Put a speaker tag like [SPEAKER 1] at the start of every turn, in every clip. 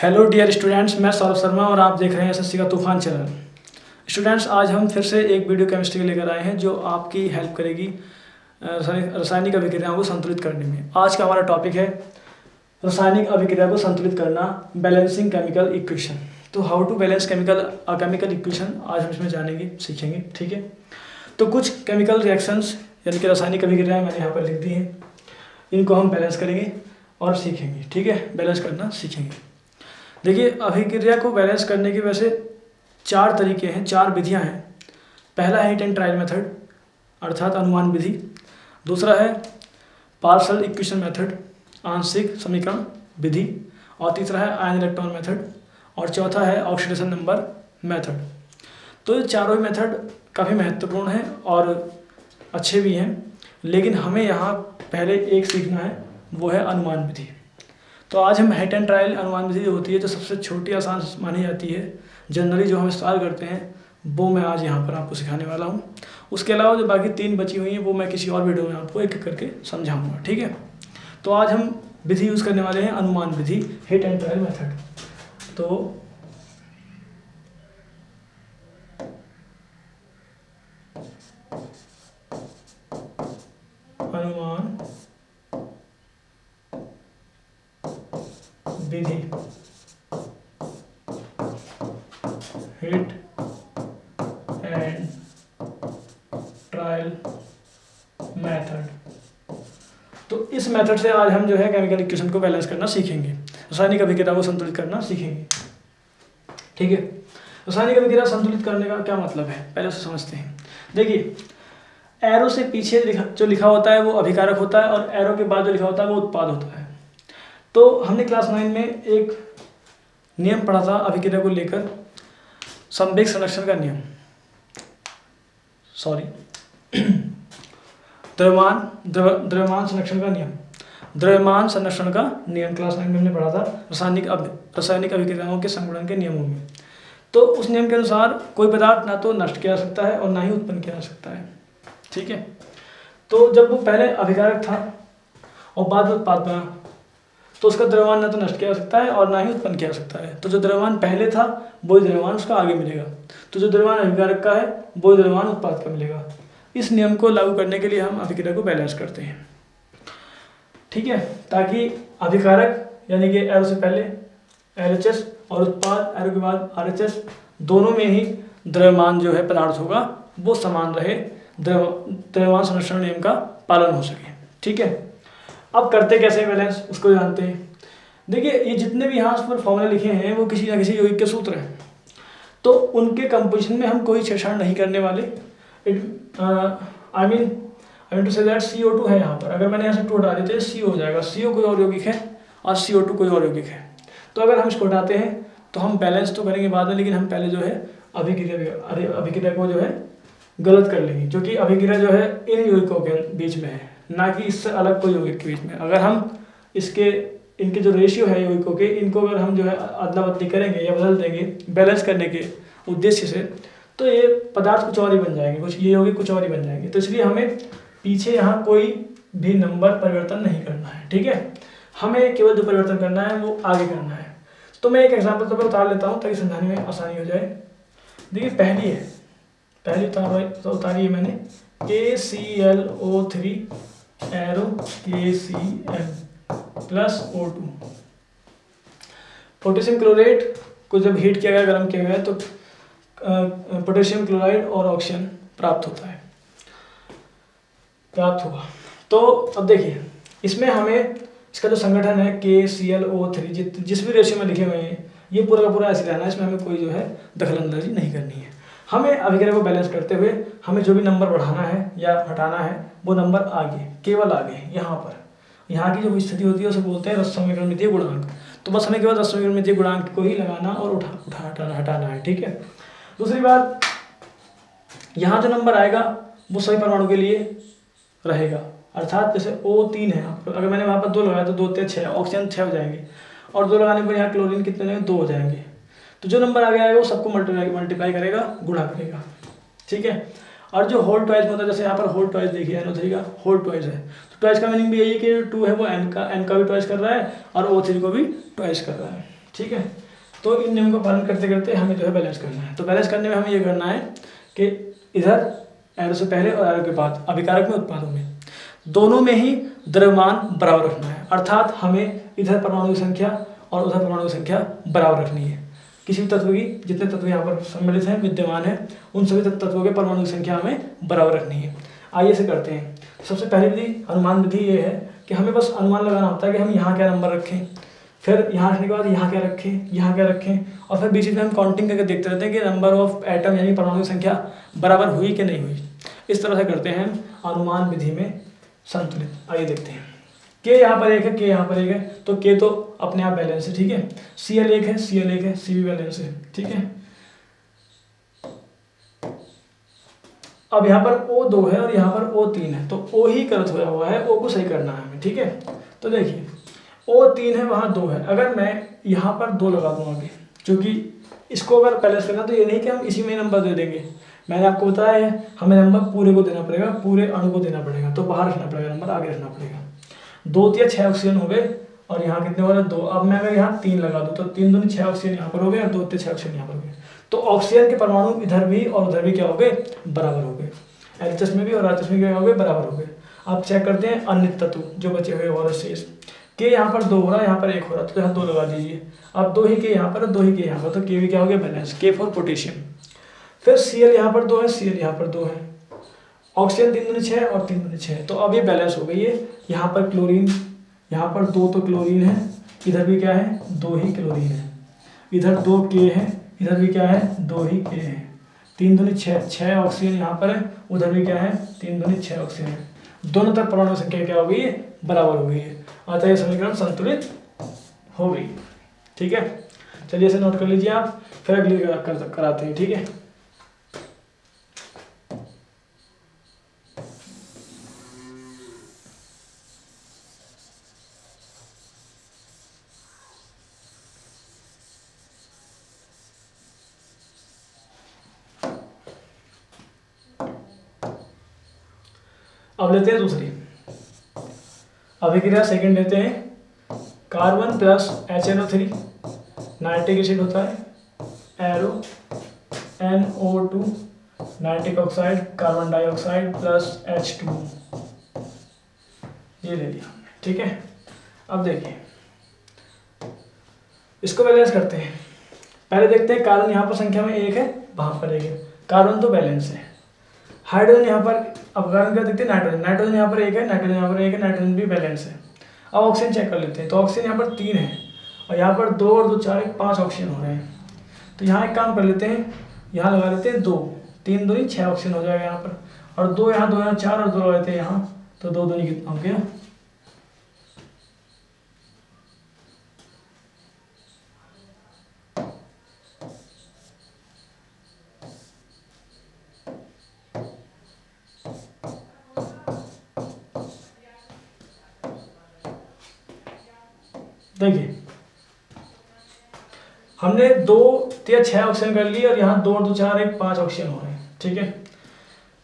[SPEAKER 1] Hello dear students, मैं सौरभ शर्मा और आप देख रहे हैं एसएससी का तूफान चैनल। स्टूडेंट्स, आज हम फिर से एक वीडियो केमिस्ट्री लेकर आए हैं जो आपकी हेल्प करेगी रासायनिक अभिक्रियाओं को संतुलित करने में। आज का हमारा टॉपिक है रासायनिक अभिक्रिया को संतुलित करना, बैलेंसिंग केमिकल इक्वेशन। तो how to balance chemical equation आज हम इसमें जानेंगे, सीखेंगे। ठीक है, तो कुछ केमिकल रिएक्शंस यानी कि रासायनिक अभिक्रियाएँ मैंने यहाँ पर लिख दी हैं, इनको हम बैलेंस करेंगे और सीखेंगे। ठीक है, बैलेंस करना सीखेंगे। देखिए, अभिक्रिया को बैलेंस करने के वैसे 4 तरीके हैं, 4 विधियां हैं। पहला है हिट एंड ट्रायल मेथड अर्थात अनुमान विधि। दूसरा है पार्शियल इक्वेशन मेथड, आंशिक समीकरण विधि। और तीसरा है आयन इलेक्ट्रॉन मेथड। और चौथा है ऑक्सीडेशन नंबर मेथड। तो ये चारों ही मेथड काफ़ी महत्वपूर्ण हैं और अच्छे भी हैं, लेकिन हमें यहाँ पहले एक सीखना है, वो है अनुमान विधि। तो आज हम हिट एंड ट्रायल अनुमान विधि जो होती है, जो सबसे छोटी आसान मानी जाती है, जनरली जो हम इस्तेमाल करते हैं, वो मैं आज यहाँ पर आपको सिखाने वाला हूँ। उसके अलावा जो बाकी 3 बची हुई हैं वो मैं किसी और वीडियो में आपको एक एक करके समझाऊंगा। ठीक है, तो आज हम विधि यूज़ करने वाले हैं अनुमान विधि, हिट एंड ट्रायल मेथड। तो अनुमान विधि, हिट एंड ट्रायल मेथड। तो इस मेथड से आज हम जो है केमिकल इक्वेशन को बैलेंस करना सीखेंगे, रासायनिक अभिक्रिया को संतुलित करना सीखेंगे। ठीक है, रासायनिक अभिक्रिया संतुलित करने का क्या मतलब है, पहले से समझते हैं। देखिए, एरो से पीछे जो लिखा होता है वो अभिकारक होता है और एरो के बाद जो लिखा होता है वो उत्पाद होता है। तो हमने क्लास 9 में एक नियम पढ़ा था अभिक्रिया को लेकर, संवेग संरक्षण का नियम, द्रव्यमान संरक्षण का नियम, द्रव्यमान संरक्षण का नियम क्लास 9 में हमने पढ़ा था रासायनिक अभिक्रियाओं के संगुणन के नियमों में। तो उस नियम के अनुसार कोई पदार्थ ना तो नष्ट किया जा सकता है और ना ही उत्पन्न किया जा सकता है। ठीक है, तो जब वो पहले अभिकारक था और बाद में उत्पाद बना, तो उसका द्रव्यमान ना तो नष्ट किया जा सकता है और ना ही उत्पन्न किया जा सकता है। तो जो द्रव्यमान पहले था वही द्रव्यमान उसका आगे मिलेगा, तो जो द्रव्यमान अभिकारक का है वही द्रव्यमान उत्पाद का मिलेगा। इस नियम को लागू करने के लिए हम अभिक्रिया को बैलेंस करते हैं। ठीक है, ताकि अभिकारक यानी कि एरो से पहले LHS और उत्पाद एरो के बाद RHS, दोनों में ही द्रव्यमान जो है पदार्थ होगा वो समान रहे, द्रव्यमान संरक्षण नियम का पालन हो सके। ठीक है, अब करते कैसे बैलेंस उसको जानते हैं। देखिए, ये जितने भी यहाँ पर फॉर्मूले लिखे हैं वो किसी न किसी यौगिक के सूत्र हैं, तो उनके कंपोजिशन में हम कोई छेड़छाड़ नहीं करने वाले। I mean to say that CO2 है यहाँ पर, अगर मैंने यहाँ से 2 हटा देते CO हो जाएगा। CO कोई और यौगिक है और CO2 कोई और यौगिक है। तो अगर हम इसको हटाते हैं तो हम बैलेंस तो करेंगे बाद में, लेकिन हम पहले जो है अभिक्रिया को जो है गलत कर लेंगे, क्योंकि अभिक्रिया जो है इन यौगिकों के बीच में है, ना कि इससे अलग कोई यौगिक के बीच में। अगर हम इनके जो रेशियो है यौगिकों के, इनको अगर हम जो है अदला बदली करेंगे या बदल देंगे बैलेंस करने के उद्देश्य से, तो ये पदार्थ कुछ और ही बन जाएंगे, कुछ ये यौगिक कुछ और ही बन जाएंगे। तो इसलिए हमें पीछे यहाँ कोई भी नंबर परिवर्तन नहीं करना है। ठीक है, हमें केवल जो परिवर्तन करना है वो आगे करना है। तो मैं एक एग्जाम्पल तो उतार लेता हूँ ताकि समझाने में आसानी हो जाए। देखिए, पहली उतारी है मैंने AClO3 arrow KCl plus O2। Potassium chloride को जब हीट किया गया, गर्म किया गया, तो पोटेशियम क्लोराइड और ऑक्सीजन प्राप्त होगा। तो अब देखिए, इसमें हमें इसका जो संगठन है KClO3 जिस भी रेशियो में लिखे हुए हैं, ये पूरा का पूरा ऐसे रहना है, इसमें हमें कोई जो है दखलंदाजी नहीं करनी है। हमें अभिक्रिया को बैलेंस करते हुए हमें जो भी नंबर बढ़ाना है या हटाना है वो नंबर आगे, केवल आगे, यहाँ की जो स्थिति होती है उसे बोलते हैं रस समीकरणितीय गुणांक। तो बस हमें केवल रस समीकरणितीय गुणांक को ही लगाना और हटाना है। ठीक है, दूसरी बात, यहाँ जो नंबर आएगा वो सभी परमाणु के लिए रहेगा, अर्थात जैसे O3 है, अगर मैंने वहाँ पर 2 लगाया तो 2 × 6 ऑक्सीजन 6 हो जाएंगे, और 2 लगाने पर यहाँ क्लोरीन कितने रहेंगे, 2 हो जाएंगे। तो जो नंबर आगे आएगा वो सबको मल्टीप्लाई करेगा, गुणा करेगा। ठीक है, और जो होल ट्वाइस होता है, जैसे यहाँ पर होल ट्वाइस देखिए NO3 का होल ट्वाइस है, तो ट्वाइस का मीनिंग भी यही है कि 2 है वो N का भी ट्वाइस कर रहा है और O3 को भी ट्वाइस कर रहा है। ठीक है। तो इन नियम का पालन करते करते हमें जो है बैलेंस करना है। तो बैलेंस करने में हमें ये करना है कि इधर एरो से पहले और एरो के बाद अभिकारक में उत्पादों में दोनों में ही द्रव्यमान बराबर रखना है, अर्थात हमें इधर परमाणु की संख्या और उधर परमाणु की संख्या बराबर रखनी है। किसी भी तत्व की जितने तत्व यहाँ पर सम्मिलित हैं विद्यमान है उन सभी तत्वों के परमाणु की संख्या हमें बराबर रखनी है। आइए इसे करते हैं। सबसे पहली विधि अनुमान विधि ये है कि हमें बस अनुमान लगाना होता है कि हम यहाँ क्या नंबर रखें, फिर यहाँ रखने के बाद यहाँ क्या रखें, यहाँ क्या रखें, और फिर बीच में हम काउंटिंग करके देखते रहते हैं कि नंबर ऑफ एटम यानी परमाणु की संख्या बराबर हुई कि नहीं हुई। इस तरह से करते हैं अनुमान विधि में संतुलित। आइए देखते हैं। के यहाँ पर एक है, के यहाँ पर एक है, तो के तो अपने आप बैलेंस है, ठीक है। Cl एक है, Cl एक है, C भी बैलेंस है, ठीक है। अब यहाँ पर O2 है और यहाँ पर O3 है, तो O ही गलत होया हुआ है, O को सही करना है हमें, ठीक है। तो देखिए O3 है, वहाँ 2 है, अगर मैं यहाँ पर 2 लगा दूँ आगे, क्योंकि इसको अगर बैलेंस करना तो ये नहीं कि हम इसी में नंबर दे देंगे। मैंने आपको बताया है हमें नंबर पूरे को देना पड़ेगा, पूरे अणु को देना पड़ेगा, तो बाहर रखना पड़ेगा नंबर, आगे रखना पड़ेगा। 2 या 6 ऑक्सीजन हो गए और यहाँ कितने हो रहे 2। अब मैं अगर यहाँ 3 लगा दूँ तो 3 दूनी 6 ऑक्सीजन यहाँ पर हो गए और 2 6 ऑक्सीजन यहाँ पर हो गए। तो ऑक्सीजन के परमाणु इधर भी और उधर भी क्या हो गए, बराबर हो गए। एचएस में भी और आरएचएस में क्या हो गए, बराबर हो गए। अब चेक करते हैं अन्य तत्व जो बचे हुए और शेष। के यहाँ पर 2 हो रहा है, यहाँ पर 1 हो रहा है, तो यहाँ 2 लगा दीजिए। अब 2 ही के यहाँ पर, 2 ही के यहाँ पर, तो के भी क्या हो गया, बैलेंस, के फॉर पोटेशियम। फिर Cl यहाँ पर 2 है, Cl यहाँ पर 2 है, ऑक्सीजन 3 दूनी 6 और 3 दूनी 6, तो अब ये बैलेंस हो गई है। यहाँ पर क्लोरीन, यहाँ पर 2 तो क्लोरीन है, इधर भी क्या है 2 ही क्लोरीन है, इधर 2 के है, इधर भी क्या है 2 ही के है, 3 दूनी 6 ऑक्सीजन यहाँ पर है, उधर भी क्या है 3 दूनी 6 ऑक्सीजन है। दोनों तरफ परमाणु संख्या क्या हो गई है, बराबर हो गई है, अतः यह समीकरण संतुलित हो गई, ठीक है। चलिए इसे नोट कर लीजिए आप, फिर अगली कराते हैं, ठीक है। अब लेते हैं दूसरी अभिक्रिया, सेकंड लेते हैं। Carbon plus HNO3 nitric acid होता है, arrow NO2 nitric oxide carbon dioxide plus H2, ये ले लिया, ठीक है। अब देखिए इसको बैलेंस करते हैं। पहले देखते हैं कार्बन यहाँ पर संख्या में 1 है, वहां पर 1 है, कार्बन तो बैलेंस है। हाइड्रोजन यहाँ पर, अब कार्बन क्या देखते हैं, नाइट्रोजन यहाँ पर 1 है, नाइट्रोजन यहाँ पर 1 है, नाइट्रोजन भी बैलेंस है। अब ऑक्सीजन चेक कर लेते हैं, तो ऑक्सीजन यहाँ पर 3 है और यहाँ पर 2 और 2 4 5 ऑक्सीजन हो रहे हैं। तो यहाँ एक काम कर लेते हैं, यहाँ लगा लेते हैं 2, 3 दूनी 6 ऑक्सीजन हो जाएगा यहाँ पर, और 2 यहाँ 2 यहाँ 4 और 2 लगा लेते हैं यहाँ, तो 2 दूनी कितना हो गया, देखिए हमने 2 या 6 ऑक्सीजन कर लिए और यहाँ 2 और 2 4 1 5 ऑक्सीजन हो रहे हैं, ठीक है।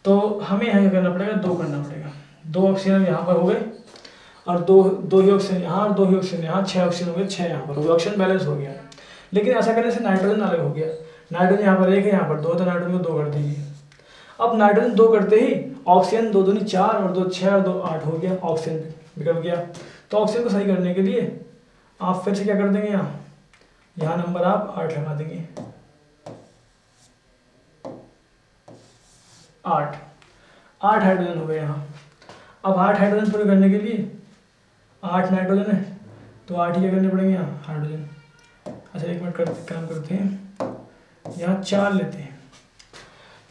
[SPEAKER 1] तो हमें यहाँ क्या करना पड़ेगा, 2 करना पड़ेगा। 2 ऑक्सीजन यहाँ पर हो गए और 2 ही ऑक्सीजन यहाँ और 2 ही ऑक्सीजन यहाँ, 6 ऑक्सीजन हो गए, 6 यहाँ पर हो गए, ऑक्सीजन बैलेंस हो गया। लेकिन ऐसा करने से नाइट्रोजन अलग हो गया, नाइट्रोजन यहाँ पर 1 है, यहाँ पर 2, तो नाइट्रोजन को 2 कर दीजिए। अब नाइट्रोजन 2 करते ही ऑक्सीजन 2 दूनी 4 और 2 6 और 2 8 हो गया, ऑक्सीजन बिगड़ गया। तो ऑक्सीजन को सही करने के लिए आप फिर से क्या कर देंगे, यहाँ नंबर आप 8 लगा देंगे, 8 हाइड्रोजन हो गए यहाँ। अब 8 हाइड्रोजन पूरे करने के लिए 8 नाइट्रोजन है, तो 8 ही क्या करने पड़ेंगे यहाँ हाइड्रोजन। अच्छा एक मिनट काम करते हैं, यहाँ 4 लेते हैं,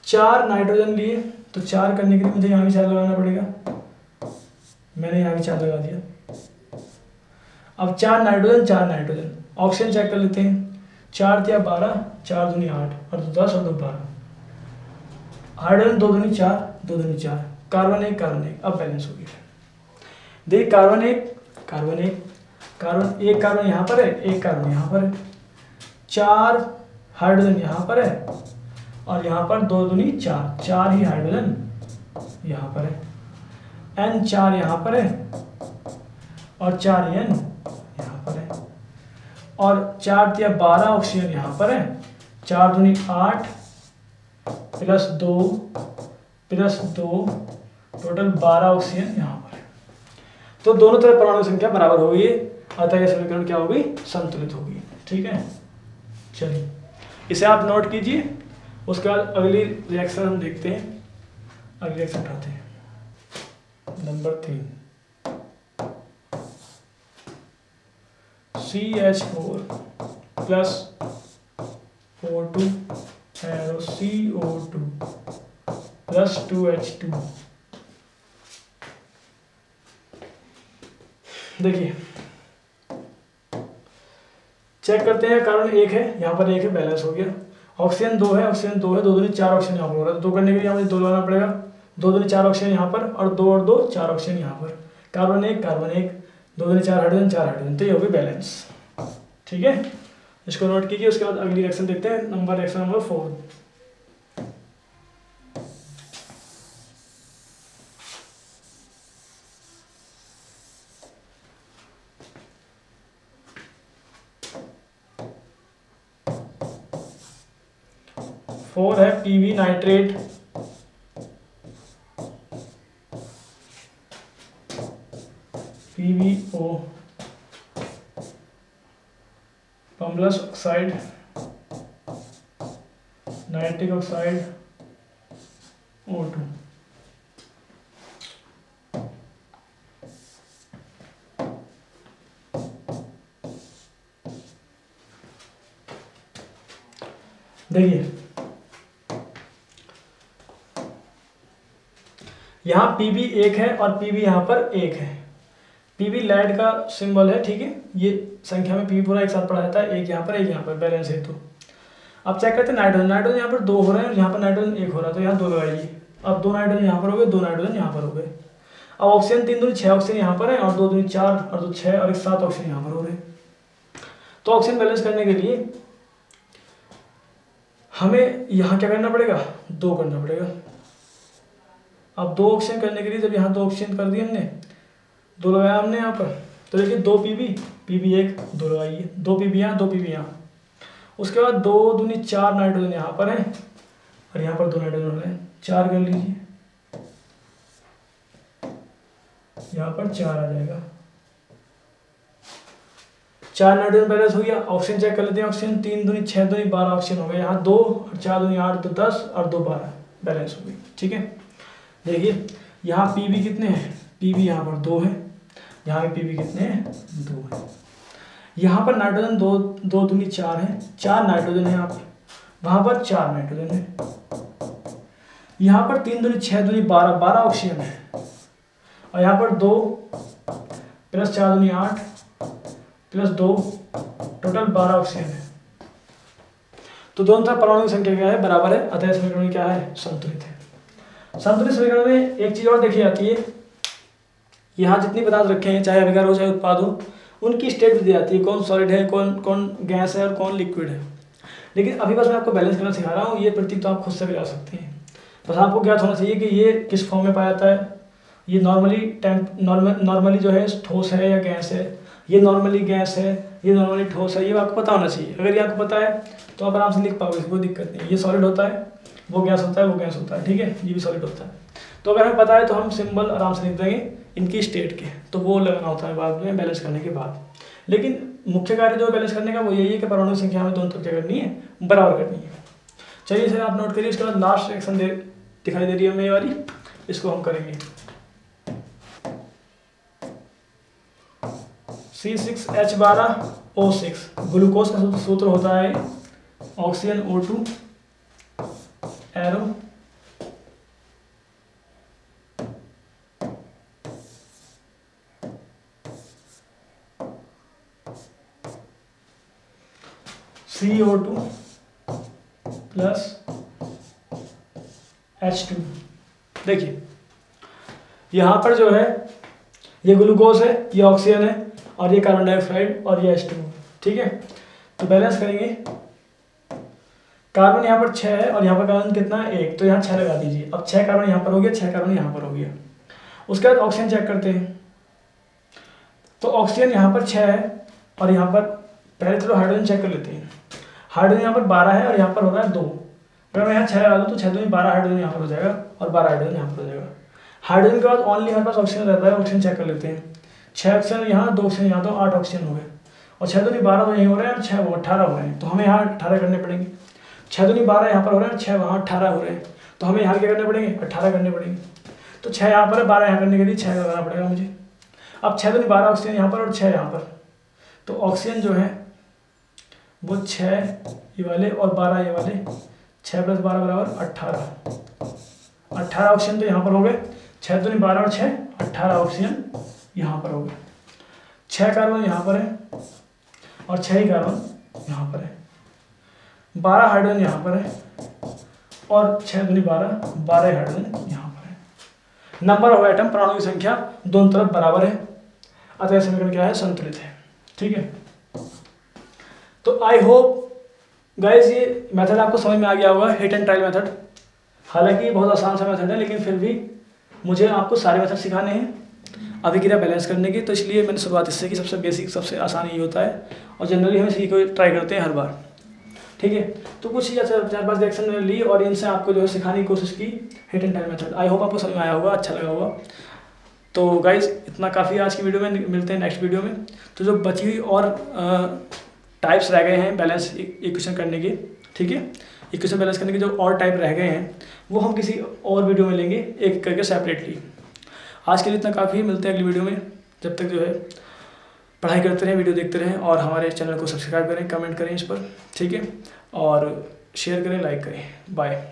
[SPEAKER 1] 4 नाइट्रोजन लिए, तो 4 करने के लिए मुझे यहाँ भी 4 लगाना पड़ेगा, मैंने यहाँ भी 4 लगा दिया। अब 4 नाइट्रोजन, ऑक्सीजन चेक कर लेते हैं, 4 या 12, 4 दूनी 8 और 2 10 और 2 12, हाइड्रोजन 2 दूनी 4, 2 दूनी 4, कार्बन 1, अब बैलेंस हो गया। देखिए कार्बन एक कार्बन यहाँ पर है, एक कार्बन यहाँ पर है, 4 हाइड्रोजन यहाँ पर है और यहाँ पर 2 दूनी 4, 4 ही हाइड्रोजन यहाँ पर है, N4 यहाँ पर है और 4 N यहाँ पर है। और 4 या 12 ऑक्सीजन यहाँ पर है, 4 दूनी 8 +2 +2 टोटल 12 ऑक्सीजन यहाँ पर है। तो दोनों तरफ परमाणु संख्या बराबर हो गई, अतः यह समीकरण क्या होगी, संतुलित होगी। ठीक है, चलिए इसे आप नोट कीजिए। उसके बाद अगली रिएक्शन हम देखते हैं। अगली रिएक्शन उठाते हैं number 3, CH4 + O2 arrow CO2 + 2H2। देखिए चेक करते हैं, कार्बन 1 है, यहाँ पर 1 है, बैलेंस हो गया। ऑक्सीजन 2 है, ऑक्सीजन 2 है, 2 दूनी 4 ऑक्सीजन यहाँ पर हो रहा है, तो 2 करने के लिए मुझे 2 लगाना पड़ेगा, 2 दूनी 4 ऑक्सीजन यहाँ पर और 2 और 2 4 ऑक्सीजन यहाँ पर। कार्बन 1 2 दूनी 4 हाइड्रोजन 4 हाइड्रोजन, तो ये होगी बैलेंस। ठीक है, इसको नोट कीजिए। उसके बाद अगली रिएक्शन देखते हैं, रिएक्शन नंबर 4। फोर है Pb nitrate PbO plus oxide nitric oxide O2। देखिए यहाँ Pb 1 है और Pb यहाँ पर 1 है। Pb लाइट का सिंबल है, ठीक है, ये संख्या में Pb पूरा एक साथ पढ़ा जाता है, एक यहाँ पर एक यहाँ पर, बैलेंस है। तो अब चेक करते हैं नाइट्रोजन। नाइट्रोजन यहाँ पर 2 हो रहे हैं और यहाँ पर नाइट्रोजन 1 हो रहा है, तो यहाँ 2 लगाइए। अब 2 नाइट्रोजन यहाँ पर हो गए, 2 नाइट्रोजन यहाँ पर हो गए। अब ऑक्सीजन 3 दूनी 6 ऑक्सीजन यहाँ पर है और 2 दूनी 4 और 2 6 और 1 7 ऑक्सीजन यहाँ पर हो रहे हैं। तो ऑक्सीजन बैलेंस करने के लिए हमें यहाँ क्या करना पड़ेगा, 2 करना पड़ेगा। अब 2 ऑक्सीजन करने के लिए जब यहाँ 2 ऑक्सीजन कर दिए हमने, 2 लगाया हमने यहाँ पर, तो देखिए 2 Pb 1 2 लगाइए, 2 Pb यहाँ 2 Pb यहाँ। उसके बाद 2 दूनी 4 नाइट्रोजन यहाँ पर है और यहाँ पर 2 नाइट्रोजन हो रहे हैं, 4 कर लीजिए, यहाँ पर 4 आ जाएगा। 4 नाइट्रोजन बैलेंस हो गया। ऑक्सीजन चेक कर लेते हैं। ऑक्सीजन 3 दूनी 6 दूनी 12 ऑक्सीजन हो गया, यहाँ 2 और 4 दूनी 8 तो 10 और 2 12 बैलेंस हो गई। ठीक है, देखिए यहाँ Pb कितने हैं, Pb यहाँ पर 2 है, यहाँ पे Pb कितने हैं, 2 है। यहाँ पर नाइट्रोजन 2 दूनी 4 है, 4 नाइट्रोजन है यहाँ पर, वहाँ पर 4 नाइट्रोजन है। यहाँ पर 3 दूनी 6 दूनी 12 12 ऑक्सीजन है और यहाँ पर 2 + 4 दूनी 8 + 2 टोटल 12 ऑक्सीजन है। तो दोनों तरफ परमाणु की संख्या क्या है, बराबर है, अतः समीकरण क्या है, संतुलित है। संतुलित समीकरण में एक चीज और देखी जाती है, यहाँ जितने पदार्थ रखे हैं, चाहे अभिकार हो चाहे उत्पाद हो, उनकी स्टेट दी जाती है, कौन सॉलिड है, कौन गैस है और कौन लिक्विड है। लेकिन अभी बस मैं आपको बैलेंस करना सिखा रहा हूँ, ये प्रतीक तो आप खुद से भी ला सकते हैं। बस आपको ज्ञात होना चाहिए कि ये किस फॉर्म में पाया जाता है, ये नॉर्मली जो है ठोस है या गैस है, ये नॉर्मली गैस है, ये नॉर्मली ठोस है, ये आपको पता होना चाहिए। अगर ये आपको पता है तो आप आराम से लिख पाओगे, कोई दिक्कत नहीं। ये सॉलिड होता है, वो गैस होता है, वो गैस होता है, ठीक है, ये भी सॉलिड होता है। तो अगर हमें पता है तो हम सिंबल आराम से लिख देंगे इनकी स्टेट के, तो वो लगाना होता है बाद में बैलेंस करने के बाद। लेकिन मुख्य कार्य जो बैलेंस करने का वो यही है कि परमाणु संख्या हमें दोनों तरफ क्या करनी है, बराबर करनी है। चलिए सर आप नोट करिए। उसके बाद लास्ट रिएक्शन दिखाई दे रही है हमें ये वाली, इसको हम करेंगे। C6H12O6 ग्लूकोज का सूत्र होता है oxygen O2 arrow CO2 + H2। देखिए यहाँ पर जो है ये ग्लूकोज है, ये ऑक्सीजन है और ये कार्बन डाइऑक्साइड और ये H2। ठीक है, तो बैलेंस करेंगे। कार्बन यहाँ पर 6 है और यहाँ पर कार्बन कितना है, 1, तो यहाँ 6 लगा दीजिए। अब 6 कार्बन यहाँ पर हो गया, 6 कार्बन यहाँ पर हो गया। उसके बाद ऑक्सीजन चेक करते हैं। तो ऑक्सीजन यहाँ पर 6 है और यहाँ पर पहले चलो हाइड्रोजन चेक कर लेते हैं। हाइड्रोजन यहाँ पर 12 है और यहाँ पर हो रहा है 2। अगर मैं यहाँ 6 लगा दूँ तो 6 दूनी 12 हाइड्रोजन यहाँ पर हो जाएगा और 12 हाइड्रोजन यहाँ पर हो जाएगा। हाइड्रोजन के बाद ओनली हमारे पास ऑक्सीजन रहता है, ऑक्सीजन चेक कर लेते हैं। 6 ऑक्सीजन यहाँ, 2 ऑक्सीजन यहाँ, तो 8 ऑक्सीजन हो गए और 6 दूनी 12 तो यहीं हो रहे हैं और 6 18 हो रहे हैं, तो हमें यहाँ 18 करने पड़ेंगे। 6 दूनी 12 यहाँ पर हो रहे हैं और 6 वहाँ 18 हो रहे हैं, तो हमें यहाँ क्या करने पड़ेंगे, 18 करने पड़ेंगे। तो 6 यहाँ पर है, 12 यहाँ करने के लिए 6 लगाना पड़ेगा मुझे। अब 6 दूनी 12 ऑक्सीजन यहाँ पर और 6 यहाँ पर, तो ऑक्सीजन जो है वो 6 ये वाले और 12 ये वाले, 6 + 12 बराबर 18। 18 ऑक्सीजन तो यहाँ पर हो गए, 6 दूनी 12 और 6 18 ऑक्सीजन यहाँ पर हो गए। 6 कार्बन यहाँ पर है और 6 ही कार्बन यहाँ पर है। 12 हाइड्रोजन यहाँ पर है और 6 दूनी 12, 12 हाइड्रोजन यहाँ पर है। नंबर ऑफ एटम, परमाणु की संख्या दोनों तरफ बराबर है, अतः समीकरण क्या है, संतुलित है। ठीक है, तो आई होप गाइस ये मेथड आपको समझ में आ गया होगा, हिट एंड ट्रायल मेथड। हालांकि बहुत आसान सा मेथड है, लेकिन फिर भी मुझे आपको सारे मेथड सिखाने हैं अभिक्रिया बैलेंस करने की, तो इसलिए मैंने शुरुआत इससे कि सबसे बेसिक सबसे आसान ही होता है और जनरली हम इसी को ट्राई करते हैं हर बार। ठीक है, तो कुछ ही 4-5 रिएक्शन मैंने ली और इनसे आपको जो है सिखाने की कोशिश की hit and trial method. I hope आपको समझ में आया होगा, अच्छा लगा होगा। तो गाइज इतना काफ़ी आज की वीडियो में, मिलते हैं नेक्स्ट वीडियो में। तो जो बची हुई और टाइप्स रह गए हैं बैलेंस इक्वेशन करने के, ठीक है, इक्वेशन बैलेंस करने के जो और टाइप रह गए हैं वो हम किसी और वीडियो में लेंगे, एक करके सेपरेटली। आज के लिए इतना काफ़ी, मिलते हैं अगली वीडियो में। जब तक जो है पढ़ाई करते रहें, वीडियो देखते रहें और हमारे चैनल को सब्सक्राइब करें, कमेंट करें इस पर, ठीक है, और शेयर करें, लाइक करें। बाय।